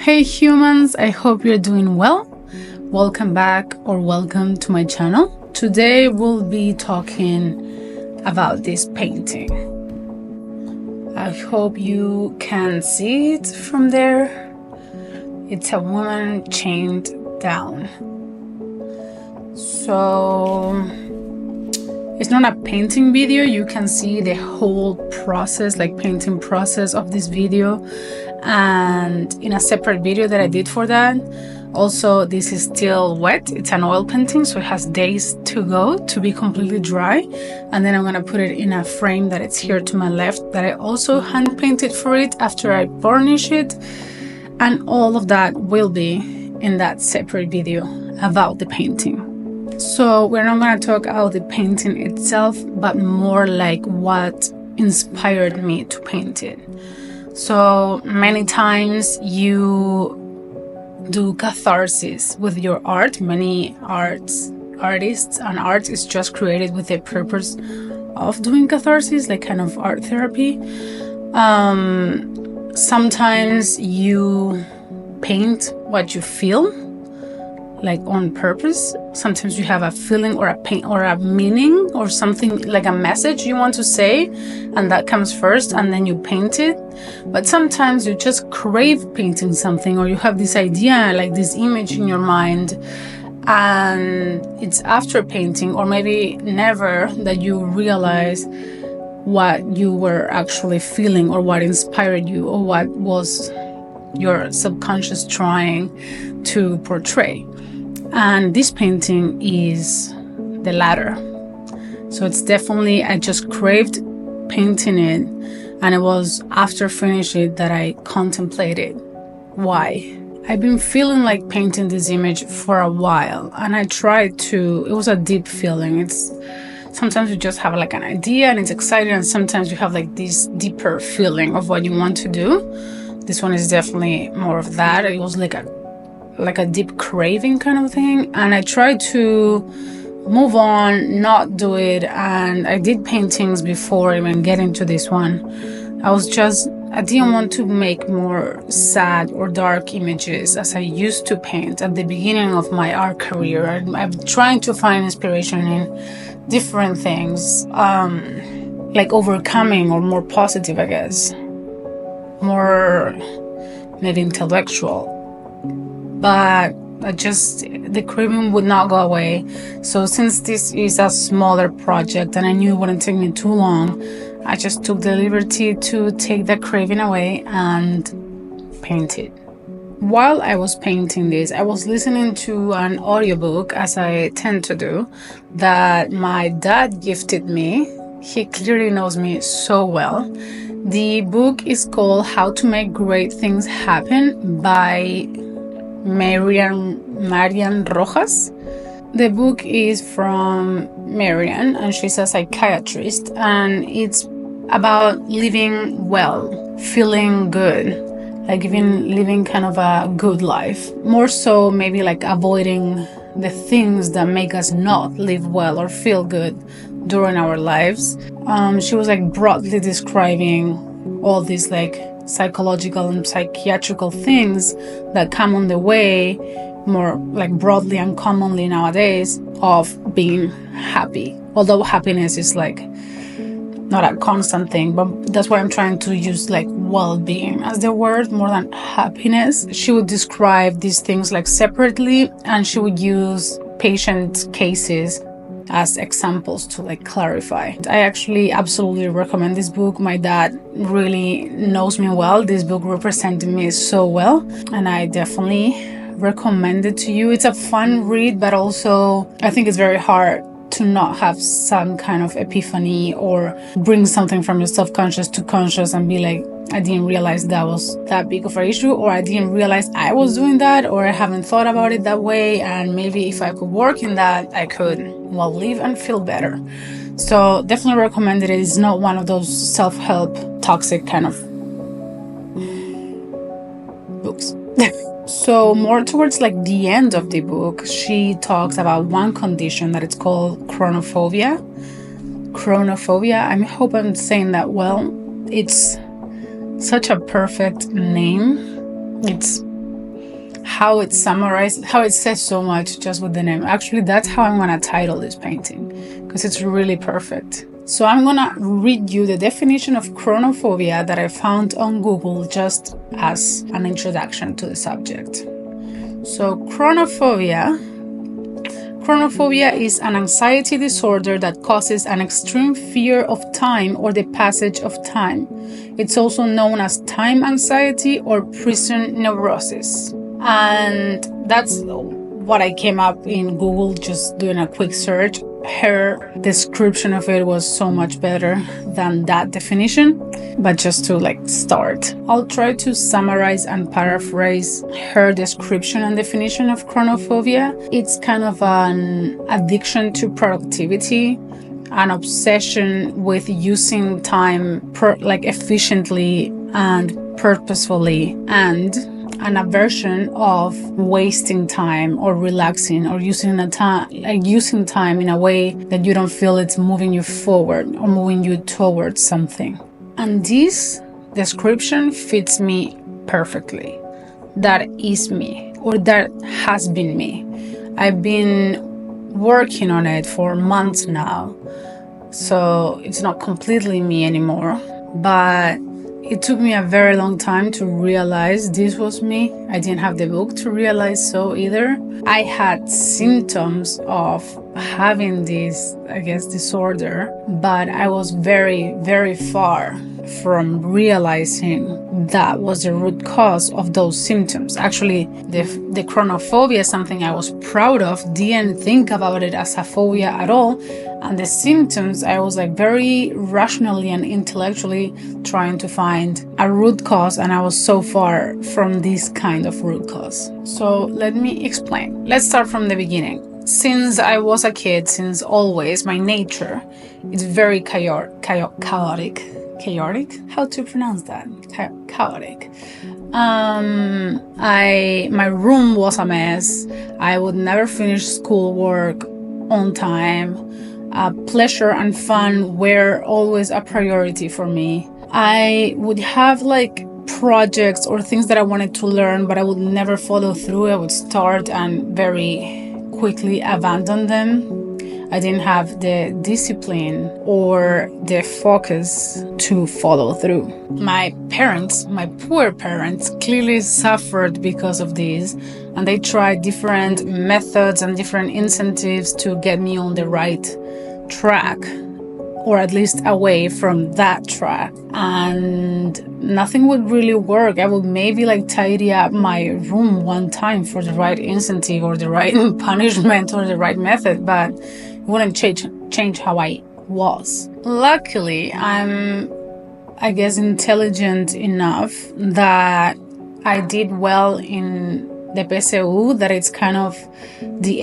Hey humans, I hope you're doing well. Welcome back or welcome to my channel. Today we'll be talking about this painting. I hope you can see it from there. It's a woman chained down. So it's not a painting video. You can see the whole process, like painting process of this video, and in a separate video that I did for that. Also, this is still wet. It's an oil painting, so it has days to go to be completely dry. And then I'm gonna put it in a frame that it's here to my left that I also hand painted for it after I varnish it. And all of that will be in that separate video about the painting. So we're not going to talk about the painting itself, but more like what inspired me to paint it. So many times you do catharsis with your art. Many artists and art is just created with the purpose of doing catharsis, like kind of art therapy. Sometimes you paint what you feel, like on purpose. Sometimes you have a feeling or a pain or a meaning or something, like a message you want to say, and that comes first and then you paint it. But sometimes you just crave painting something, or you have this idea, like this image in your mind, and it's after painting, or maybe never, that you realize what you were actually feeling, or what inspired you, or what was your subconscious trying to portray. And this painting is the latter. So it's definitely, I just craved painting it, and it was after finishing it that I contemplated why. I've been feeling like painting this image for a while, and I tried to, it was a deep feeling. It's sometimes you just have like an idea and it's exciting, and sometimes you have like this deeper feeling of what you want to do. This one is definitely more of that. It was like a deep craving kind of thing, and I tried to move on, not do it. And I did paintings before even getting to this one. I didn't want to make more sad or dark images as I used to paint at the beginning of my art career. I'm trying to find inspiration in different things, like overcoming, or more positive, I guess, more maybe intellectual. But the craving would not go away. So since this is a smaller project and I knew it wouldn't take me too long, I just took the liberty to take the craving away and paint it. While I was painting this, I was listening to an audiobook, as I tend to do, that my dad gifted me. He clearly knows me so well. The book is called How to Make Great Things Happen by Marian Rojas. The book is from Marian, and she's a psychiatrist, and it's about living well, feeling good, like living kind of a good life. More so maybe like avoiding the things that make us not live well or feel good during our lives. She was like broadly describing all these like psychological and psychiatrical things that come on the way, more like broadly and commonly nowadays, of being happy. Although happiness is like not a constant thing, but that's why I'm trying to use like well-being as the word more than happiness. She would describe these things like separately, and she would use patient cases as examples to like clarify. I actually absolutely recommend this book. My dad really knows me well. This book represented me so well, and I definitely recommend it to you. It's a fun read, but also I think it's very hard to not have some kind of epiphany or bring something from your subconscious to conscious and be like, I didn't realize that was that big of an issue, or I didn't realize I was doing that, or I haven't thought about it that way, and maybe if I could work in that, I could, well, live and feel better. So definitely recommend it. It's not one of those self-help toxic kind of books. So more towards like the end of the book, she talks about one condition that it's called chronophobia. I hope I'm saying that well. It's such a perfect name. It's how it summarizes, how it says so much just with the name. Actually, that's how I'm gonna title this painting, because it's really perfect. So I'm gonna read you the definition of chronophobia that I found on Google just as an introduction to the subject. So chronophobia is an anxiety disorder that causes an extreme fear of time or the passage of time. It's also known as time anxiety or prison neurosis. And that's what I came up in Google just doing a quick search. Her description of it was so much better than that definition. But just to start, I'll try to summarize and paraphrase her description and definition of chronophobia. It's kind of an addiction to productivity, an obsession with using time efficiently and purposefully, and an aversion of wasting time or relaxing or using time in a way that you don't feel it's moving you forward or moving you towards something. And this description fits me perfectly. That is me, or that has been me. I've been working on it for months now, so it's not completely me anymore, but it took me a very long time to realize this was me. I didn't have the book to realize so either. I had symptoms of having this, disorder, but I was very, very far from realizing that was the root cause of those symptoms. Actually, the chronophobia is something I was proud of, didn't think about it as a phobia at all. And the symptoms, I was very rationally and intellectually trying to find a root cause, and I was so far from this kind of root cause. So let me explain. Let's start from the beginning. Since I was a kid, since always, my nature is very chaotic. Chaotic? How to pronounce that? Chaotic. My room was a mess. I would never finish schoolwork on time. Pleasure and fun were always a priority for me. I would have projects or things that I wanted to learn, but I would never follow through. I would start and very quickly abandon them. I didn't have the discipline or the focus to follow through. My poor parents, clearly suffered because of this, and they tried different methods and different incentives to get me on the right track, or at least away from that track, and nothing would really work. I would maybe tidy up my room one time for the right incentive or the right punishment or the right method, but it wouldn't change how I was. Luckily, I'm intelligent enough that I did well in the PSU, that it's kind of the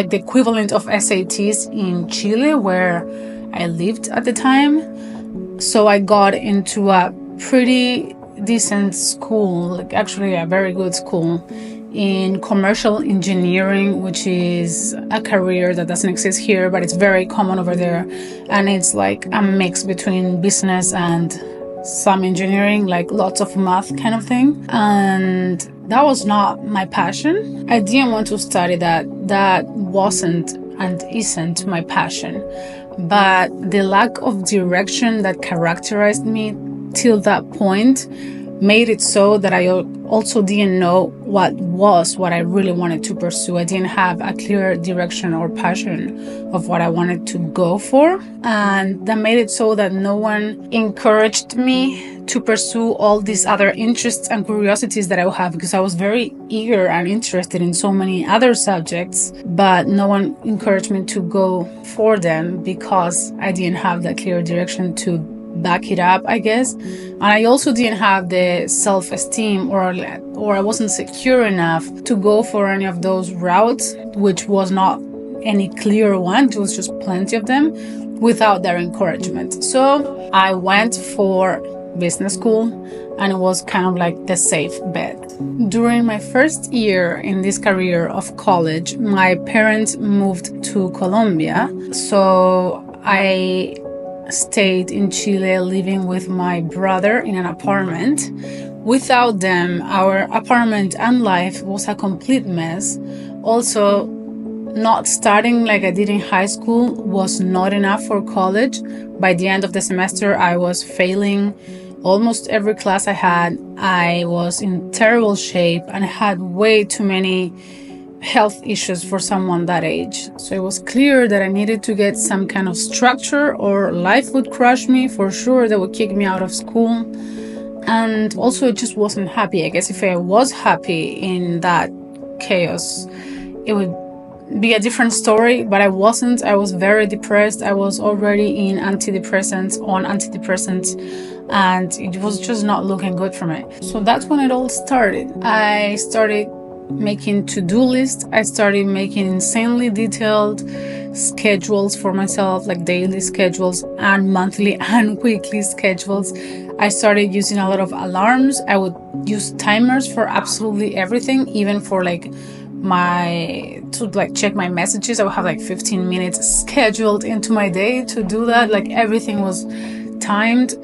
the equivalent of SATs in Chile, where I lived at the time. So I got into a pretty decent school, actually a very good school, in commercial engineering, which is a career that doesn't exist here, but it's very common over there. And it's a mix between business and some engineering, lots of math kind of thing. And that was not my passion. I didn't want to study that. That wasn't and isn't my passion. But the lack of direction that characterized me till that point made it so that I also didn't know what I really wanted to pursue. I didn't have a clear direction or passion of what I wanted to go for. And that made it so that no one encouraged me to pursue all these other interests and curiosities that I have, because I was very eager and interested in so many other subjects, but no one encouraged me to go for them because I didn't have that clear direction to back it up, I guess. And I also didn't have the self-esteem or I wasn't secure enough to go for any of those routes, which was not any clear one. It was just plenty of them without their encouragement. So I went for business school, and it was kind of the safe bet. During my first year in this career of college, my parents moved to Colombia. So I stayed in Chile living with my brother in an apartment Without them, our apartment and life was a complete mess. Also, not starting like I did in high school was not enough for college. By the end of the semester, I was failing almost every class I had. I was in terrible shape and I had way too many health issues for someone that age. So it was clear that I needed to get some kind of structure or life would crush me for sure. They would kick me out of school. And also, it just wasn't happy. I guess if I was happy in that chaos, it would be a different story, but I wasn't. I was very depressed. I was already on antidepressants, and it was just not looking good for me. So that's when it all started. I started making to-do lists. I started making insanely detailed schedules for myself, like daily schedules and monthly and weekly schedules. I started using a lot of alarms. I would use timers for absolutely everything, even for to check my messages. I would have 15 minutes scheduled into my day to do that. Everything was timed.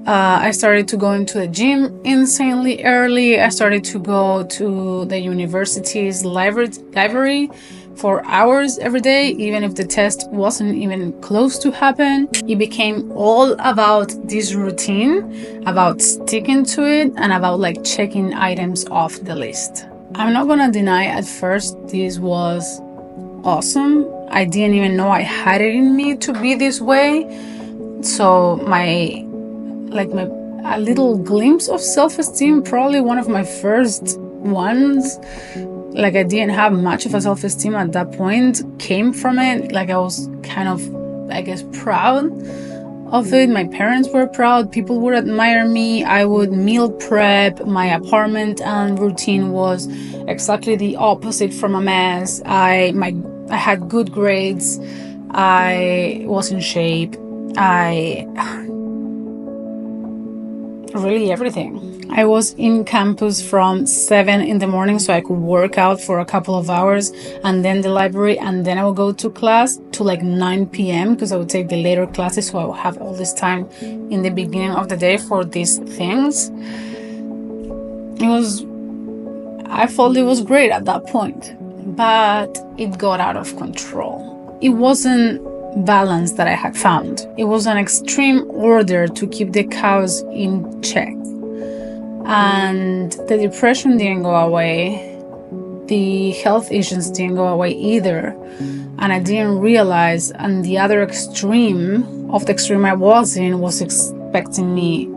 I started to go into the gym insanely early. I started to go to the university's library for hours every day, even if the test wasn't even close to happen. It became all about this routine, about sticking to it, and about checking items off the list. I'm not gonna deny at first this was awesome. I didn't even know I had it in me to be this way. So a little glimpse of self-esteem, probably one of my first ones. I didn't have much of a self-esteem at that point, came from it. I was kind of, I guess, proud of it. My parents were proud. People would admire me. I would meal prep. My apartment and routine was exactly the opposite from a mess. I had good grades. I was in shape. Really everything. I was in campus from 7 in the morning so I could work out for a couple of hours, and then the library, and then I would go to class to 9 p.m. because I would take the later classes, so I would have all this time in the beginning of the day for these things. I thought it was great at that point, but it got out of control. It wasn't balance that I had found. It was an extreme order to keep the chaos in check. And the depression didn't go away. The health issues didn't go away either. And I didn't realize, and the other extreme of the extreme I was in was expecting me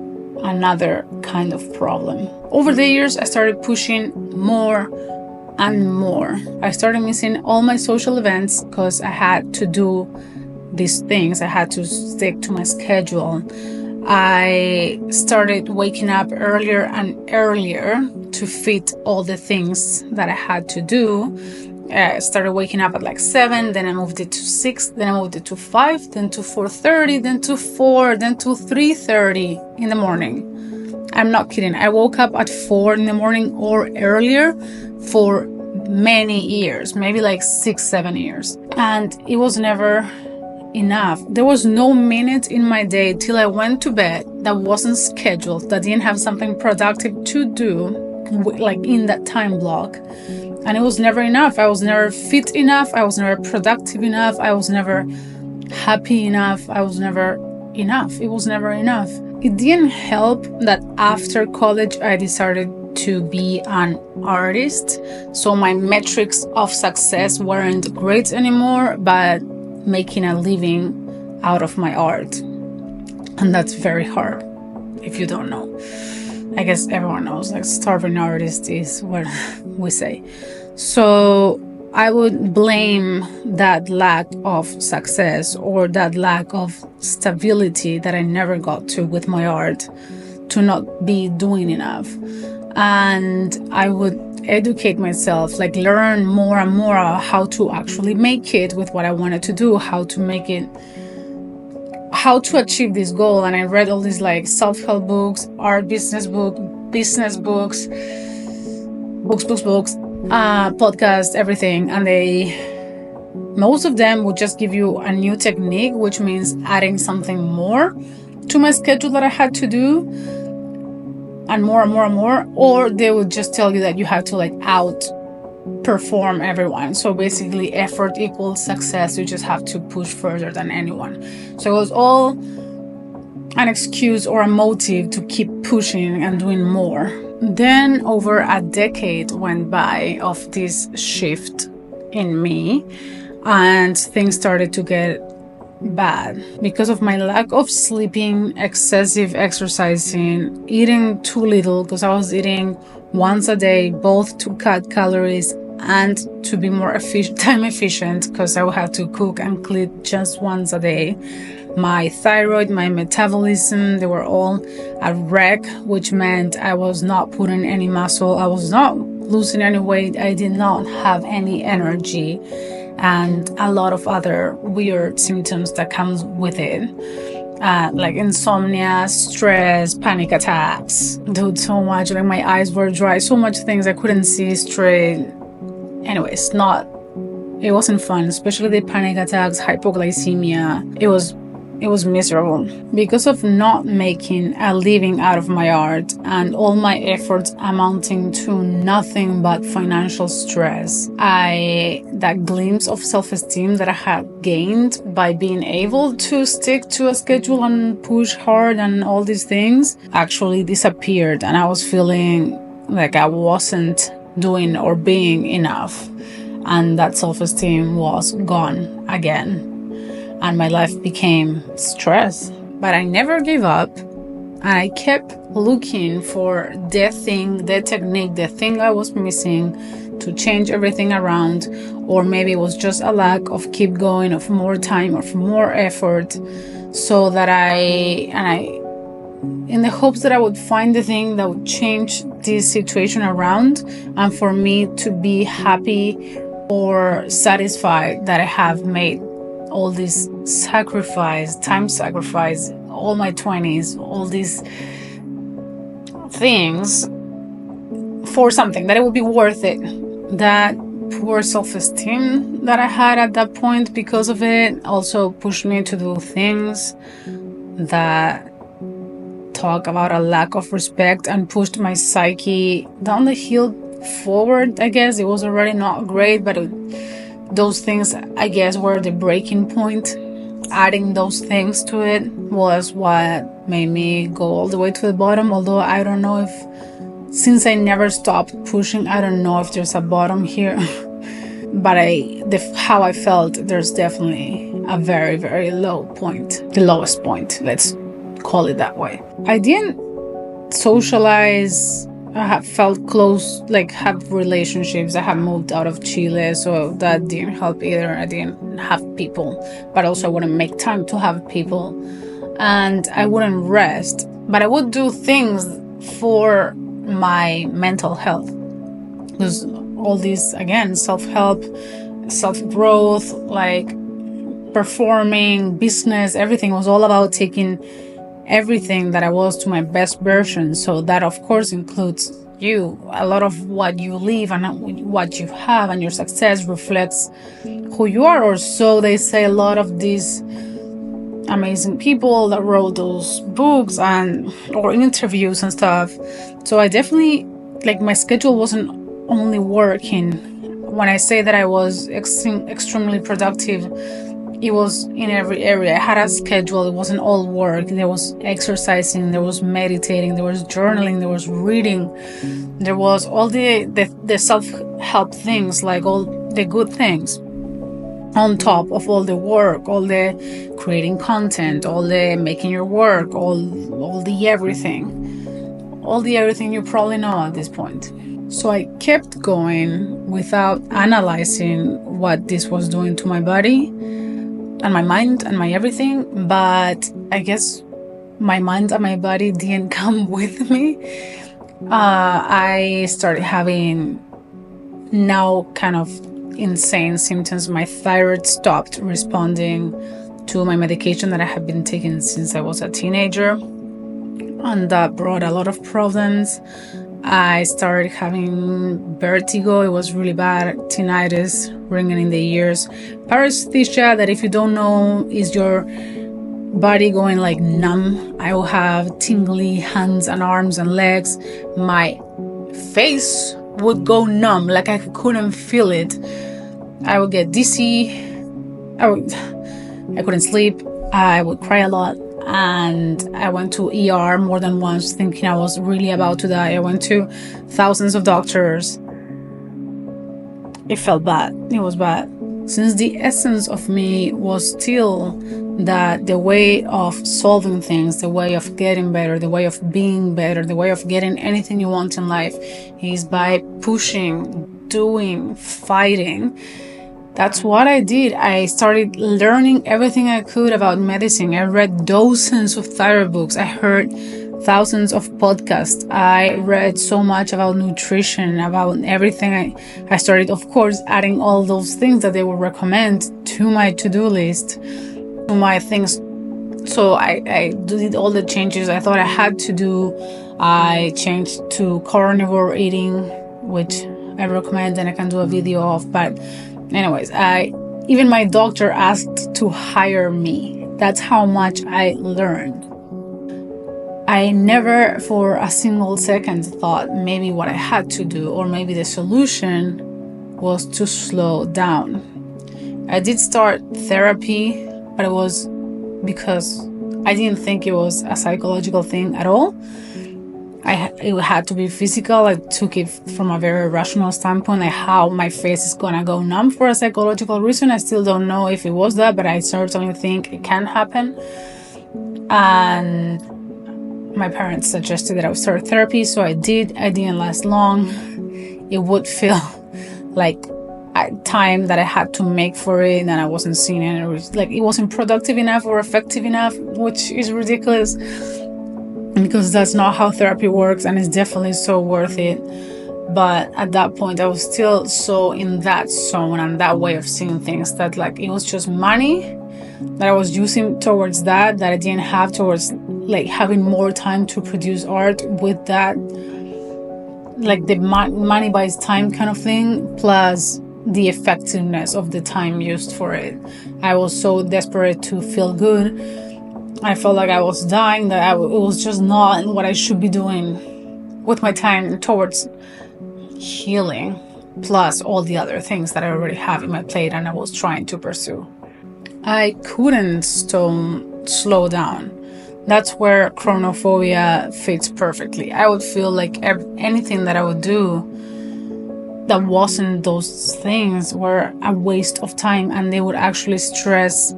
another kind of problem. Over the years, I started pushing more and more. I started missing all my social events because I had to do these things. I had to stick to my schedule. I started waking up earlier and earlier to fit all the things that I had to do. I started waking up at 7, then I moved it to 6, then I moved it to 5, then to 4:30, then to 4, then to 3:30 in the morning. I'm not kidding. I woke up at 4 in the morning or earlier for many years, maybe 6, 7 years. And it was never enough. There was no minute in my day till I went to bed that wasn't scheduled, that didn't have something productive to do, in that time block. And it was never enough. I was never fit enough. I was never productive enough. I was never happy enough. I was never enough. It was never enough. It didn't help that after college, I decided to be an artist. So my metrics of success weren't great anymore, but making a living out of my art. And that's very hard if you don't know. I guess everyone knows, starving artist is what we say. So I would blame that lack of success or that lack of stability that I never got to with my art to not be doing enough. And I would educate myself, learn more and more how to actually make it with what I wanted to do, how to achieve this goal. And I read all these self-help books, art business books, podcasts, everything. And most of them would just give you a new technique, which means adding something more to my schedule that I had to do. and more and more and more, or they would just tell you that you have to like outperform everyone. So basically effort equals success. You just have to push further than anyone. So it was all an excuse or a motive to keep pushing and doing more. Then over a decade went by of this shift in me, and things started to get bad because of my lack of sleeping, excessive exercising, eating too little, because I was eating once a day, both to cut calories and to be more time efficient, because I would have to cook and clean just once a day. My thyroid, my metabolism, they were all a wreck, which meant I was not putting any muscle, I was not losing any weight, I did not have any energy, and a lot of other weird symptoms that comes with it, like insomnia, stress, panic attacks. Dude, so much, like my eyes were dry, so much things I couldn't see straight. Anyways, it wasn't fun, especially the panic attacks, hypoglycemia. It was miserable because of not making a living out of my art, and all my efforts amounting to nothing but financial stress. That glimpse of self-esteem that I had gained by being able to stick to a schedule and push hard and all these things actually disappeared, and I was feeling like I wasn't doing or being enough, and that self-esteem was gone again. And my life became stress. But I never gave up. And I kept looking for the thing, the technique, the thing I was missing to change everything around. Or maybe it was just a lack of keep going, of more time, of more effort. So that in the hopes that I would find the thing that would change this situation around, and for me to be happy or satisfied that I have made all this time sacrifice, all my 20s, all these things for something, that it would be worth it. That poor self-esteem that I had at that point because of it also pushed me to do things that talk about a lack of respect and pushed my psyche down the hill forward. I guess it was already not great, but those things, I guess, were the breaking point. Adding those things to it was what made me go all the way to the bottom. Although I don't know if, since I never stopped pushing, I don't know if there's a bottom here. But how I felt, there's definitely a very, very low point. The lowest point, let's call it that way. I didn't socialize. I have felt close, like have relationships. I have moved out of Chile, so that didn't help either. I didn't have people, but also I wouldn't make time to have people, and I wouldn't rest. But I would do things for my mental health, because all these, again, self-help, self-growth, like performing, business, everything was all about taking everything that I was to my best version. So that of course includes you. A lot of what you live and what you have and your success reflects who you are, or so they say. A lot of these amazing people that wrote those books or interviews and stuff. So I definitely, like, my schedule wasn't only working. When I say that I was extremely productive, it was in every area. I had a schedule. It wasn't all work. There was exercising, there was meditating, there was journaling, there was reading, there was all the self-help things, like all the good things, on top of all the work, all the creating content, all the making your work, all the everything you probably know at this point. So I kept going without analyzing what this was doing to my body and my mind and my everything. But I guess my mind and my body didn't come with me. I started having now kind of insane symptoms. My thyroid stopped responding to my medication that I had been taking since I was a teenager, and that brought a lot of problems. I started having vertigo. It was really bad. Tinnitus, ringing in the ears. Paresthesia, that if you don't know, is your body going like numb. I will have tingly hands and arms and legs. My face would go numb, like I couldn't feel it. I would get dizzy. I couldn't sleep. I would cry a lot. And I went to ER more than once, thinking I was really about to die. I went to thousands of doctors. It felt bad. It was bad. Since the essence of me was still that the way of solving things, the way of getting better, the way of being better, the way of getting anything you want in life is by pushing, doing, fighting. That's what I did. I started learning everything I could about medicine. I read dozens of thyroid books. I heard thousands of podcasts. I read so much about nutrition, about everything. I started, of course, adding all those things that they would recommend to my to-do list, to my things. So I did all the changes I thought I had to do. I changed to carnivore eating, which I recommend and I can do a video of. But anyways, even my doctor asked to hire me. That's how much I learned. I never for a single second thought maybe what I had to do or maybe the solution was to slow down. I did start therapy, but it was because I didn't think it was a psychological thing at all. It had to be physical. I took it from a very rational standpoint, like how my face is gonna go numb for a psychological reason. I still don't know if it was that, but I certainly think it can happen. And my parents suggested that I would start therapy, so I did. I didn't last long. It would feel like a time that I had to make for it, and I wasn't seeing it. It wasn't productive enough or effective enough, which is ridiculous because that's not how therapy works, and it's definitely so worth it. But at that point, I was still so in that zone and that way of seeing things that it was just money that I was using towards that I didn't have towards having more time to produce art with that, the money buys time kind of thing, plus the effectiveness of the time used for it. I was so desperate to feel good. I felt like I was dying, that it was just not what I should be doing with my time towards healing, plus all the other things that I already have in my plate and I was trying to pursue. I couldn't slow down. That's where chronophobia fits perfectly. I would feel like anything that I would do that wasn't those things were a waste of time, and they would actually stress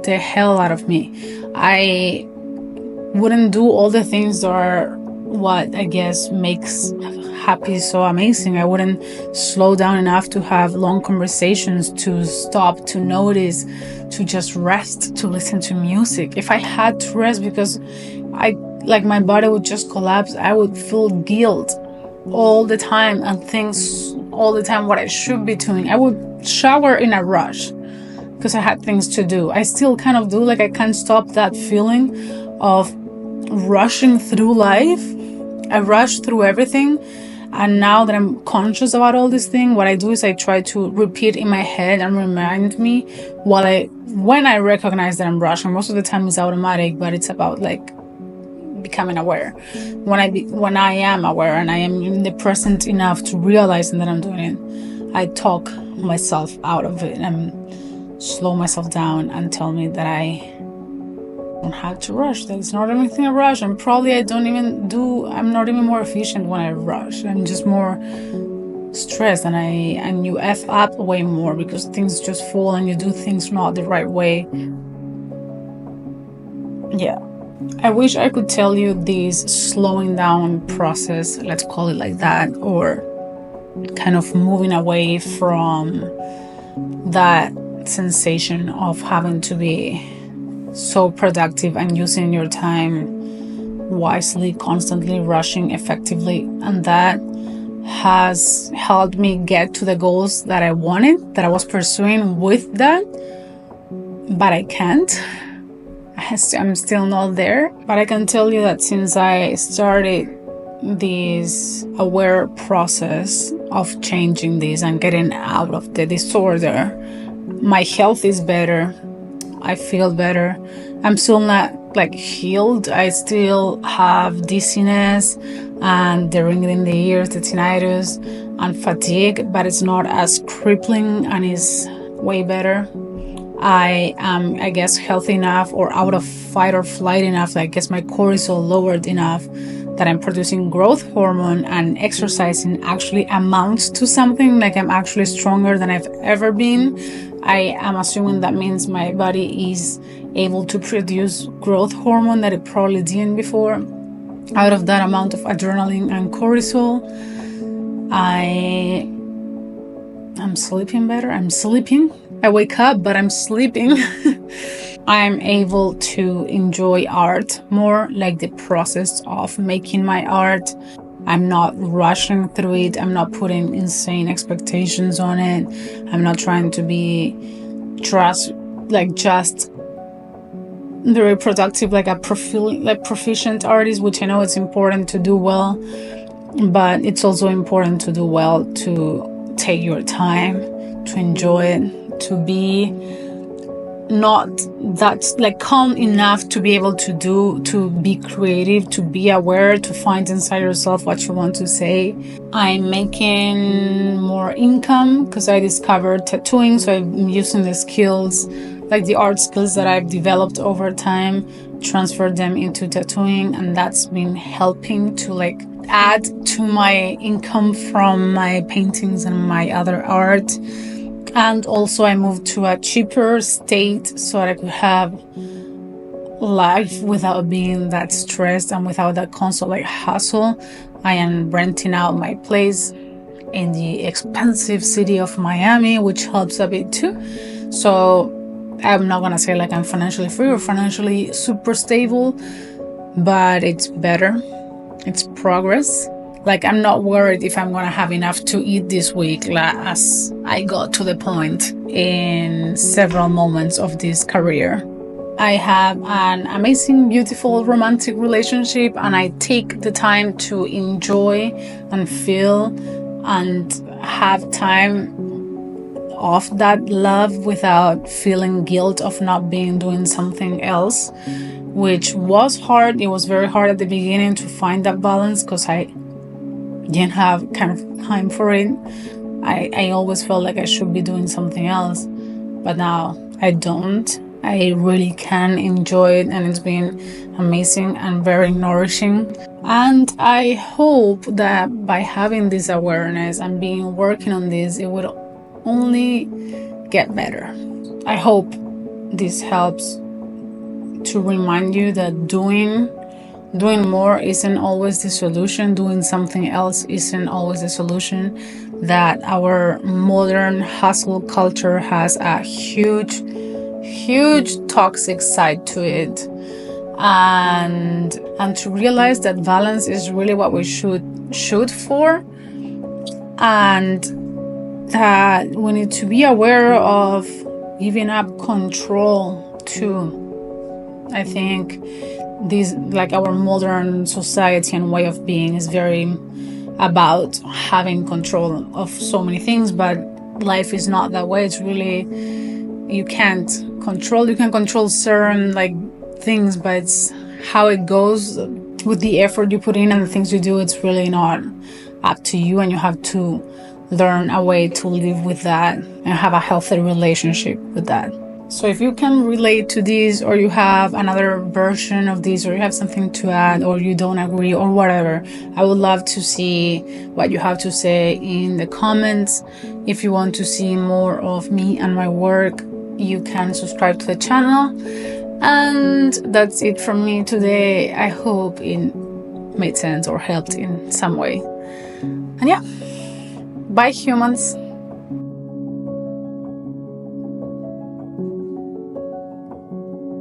the hell out of me. I wouldn't do all the things that are what I guess makes happy so amazing. I wouldn't slow down enough to have long conversations, to stop, to notice, to just rest, to listen to music. If I had to rest because my body would just collapse, I would feel guilt all the time and things all the time what I should be doing. I would shower in a rush because I had things to do. I still kind of do, I can't stop that feeling of rushing through life. I rush through everything. And now that I'm conscious about all these things, what I do is I try to repeat in my head and remind me when I recognize that I'm rushing. Most of the time it's automatic, but it's about becoming aware. When I am aware and I am in the present enough to realizing that I'm doing it, I talk myself out of it and slow myself down and tell me that I don't have to rush. That it's not anything a rush, and probably I'm not even more efficient when I rush. I'm just more stressed, and you F up way more because things just fall and you do things not the right way. Yeah. I wish I could tell you this slowing down process, let's call it like that, or kind of moving away from that sensation of having to be so productive and using your time wisely, constantly rushing effectively. And that has helped me get to the goals that I wanted, that I was pursuing with that, but I can't. I'm still not there. But I can tell you that since I started this aware process of changing this and getting out of the disorder, my health is better. I feel better. I'm still not like healed. I still have dizziness and the ringing in the ears, the tinnitus and fatigue, but it's not as crippling and is way better. I am, I guess, healthy enough or out of fight or flight enough. I guess my cortisol lowered enough that I'm producing growth hormone, and exercising actually amounts to something. Like I'm actually stronger than I've ever been. I am assuming that means my body is able to produce growth hormone that it probably didn't before. Out of that amount of adrenaline and cortisol, I'm sleeping better. I'm sleeping. I wake up, but I'm sleeping. I'm able to enjoy art more, like the process of making my art. I'm not rushing through it. I'm not putting insane expectations on it. I'm not trying to be just very productive, like a proficient artist, which I know it's important to do well, but it's also important to do well, to take your time, to enjoy it, to be not that like calm enough to be able to be creative, to be aware, to find inside yourself what you want to say. I'm making more income because I discovered tattooing, so I'm using the skills, like the art skills that I've developed over time, transfer them into tattooing, and that's been helping to like add to my income from my paintings and my other art. And also I moved to a cheaper state so that I could have life without being that stressed and without that constant like hustle. I am renting out my place in the expensive city of Miami, which helps a bit too. So I'm not gonna say like I'm financially free or financially super stable, but it's better. It's progress. Like I'm not worried if I'm gonna have enough to eat this week, as I got to the point in several moments of this career. I have an amazing, beautiful, romantic relationship, and I take the time to enjoy and feel and have time of that love without feeling guilt of not being doing something else, which was hard. It was very hard at the beginning to find that balance because I didn't have kind of time for it. I always felt like I should be doing something else, but now I don't. I really can enjoy it, and it's been amazing and very nourishing. And I hope that by having this awareness and working on this, it would only get better. I hope this helps to remind you that doing more isn't always the solution. Doing something else isn't always the solution. That our modern hustle culture has a huge toxic side to it. And to realize that balance is really what we should shoot for. And that we need to be aware of giving up control too. I think this, like our modern society and way of being, is very about having control of so many things, but life is not that way. It's really, you can control certain like things, but it's how it goes with the effort you put in and the things you do. It's really not up to you, and you have to learn a way to live with that and have a healthy relationship with that. So if you can relate to this, or you have another version of this, or you have something to add, or you don't agree, or whatever, I would love to see what you have to say in the comments. If you want to see more of me and my work, you can subscribe to the channel. And that's it from me today. I hope it made sense or helped in some way. And yeah, bye humans.